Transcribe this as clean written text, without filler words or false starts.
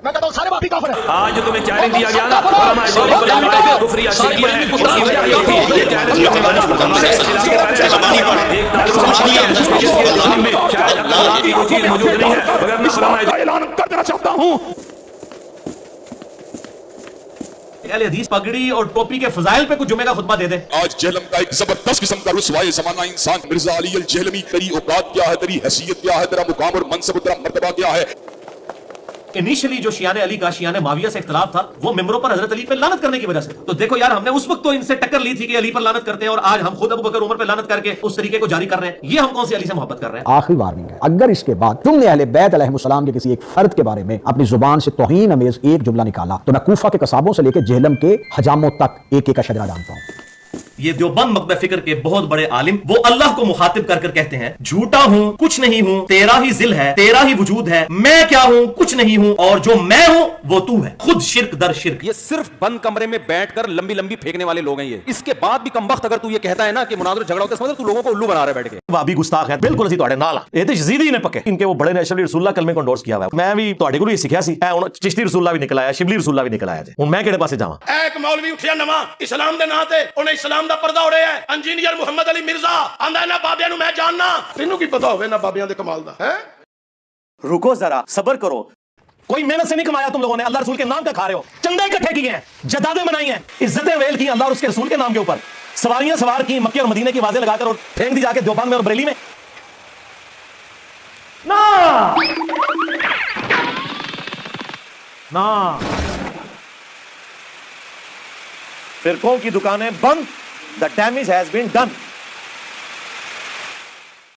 मैं कहता हूं सारे बापी काफिर हैं। आज जो तुम्हें चैलेंज दिया गया ना कुफरी अशरिया है, उसकी वजह ये थी ये चैलेंज करने वाला हमारे शायद अल्लाह की कोई चीज मौजूद नहीं है, मगर मैं ऐलान कर देना चाहता हूं। हदीस पगड़ी और टोपी के फजाइल पे कुछ जुमे का खुतबा दे दे। आज जहलम का एक जबरदस्त किस्म का रुसवाए ज़माना इंसान मिर्जा अली अल जहलमी, तेरी औकात क्या है, तेरी हैसियत क्या है, तेरा मुकाम और मनसब, तेरा मर्तबा क्या है। इनिशियली जो शियाने अली का शियाने माविया से इख्तिलाफ था वो मिंबरों पर हजरत अली पे लानत करने की वजह से। तो देखो यार, हमने उस वक्त तो इनसे टक्कर ली थी कि अली पर लानत करते हैं, और आज हम खुद अबू बकर उमर पे लानत करके उस तरीके को जारी कर रहे हैं। ये हम कौन सी अली से मोहब्बत कर रहे हैं? आखिरी वार्निंग है, अगर इसके बाद तुमने अहले बैत अलैहिस्सलाम के किसी एक फर्द के बारे में अपनी जुबान से तौहीन अमेज एक जुमला निकाला तो मैं कूफा के कसाबों से लेकर जेहलम के हजामों तक एक एक का शजरा जानता हूं। ये देवबंद मकबे फिक्र के बहुत बड़े आलिम वो अल्लाह को मुखातिब कर कहते हैं, झूठा हूं, कुछ नहीं हूं, तेरा ही जिल है, तेरा ही वजूद है, मैं क्या हूं, कुछ नहीं हूं, और जो मैं हूं वो तू है, खुद शिर्क दर शिर्क। ये सिर्फ बंद कमरे में बैठकर लंबी लंबी फेंकने वाले लोग हैं ये। इसके बाद भी कमबख्त अगर तू ये कहता है ना कि मुनाज़रा झगड़ा होता है, समझ तू लोगों को उल्लू बना रहा है बैठ के। वाबी गुस्ताख है बिल्कुल ਅਸੀਂ ਤੁਹਾਡੇ ਨਾਲ ਆ। ਇਹ ਤੇ ਯਜ਼ੀਦੀ ने पक्के इनके वो बड़े ने शबली रसूलुल्लाह कलमे को एंडोर्स किया हुआ है। मैं भी ਤੁਹਾਡੇ ਕੋਲ ਹੀ ਸਿੱਖਿਆ ਸੀ। चिश्ती रसूलुल्लाह भी निकल आया, शिबली रसूलुल्लाह भी निकल आया। ਹੁਣ मैं ਕਿਹੜੇ ਪਾਸੇ ਜਾਵਾਂ? एक मौलवी उठिया नवा इस्लाम दे नां ते उन्हें इस्लाम दा पर्दा उड़िया है। इंजीनियर मुहम्मद अली मिर्जा आंदा ना बाबियां नु मैं जानना, तेनू की पता होवे ना बाबियां दे कमाल दा है। रुको जरा, सब्र करो। कोई मेहनत से नहीं कमाया तुम लोगों ने, अल्लाह रसूल के नाम का खा रहे हो। चंदे इकट्ठे किए हैं, जदादे बनाई हैं, इज्जतें वेल की अल्लाह और उसके रसूल के नाम के ऊपर, सवारियां सवार की मक्के और मदीने की आवाजें लगाकर और फेंक दी जाके देवबंद में और बरेली में। ना ना फिरकों की दुकानें बंद, the damage has been done.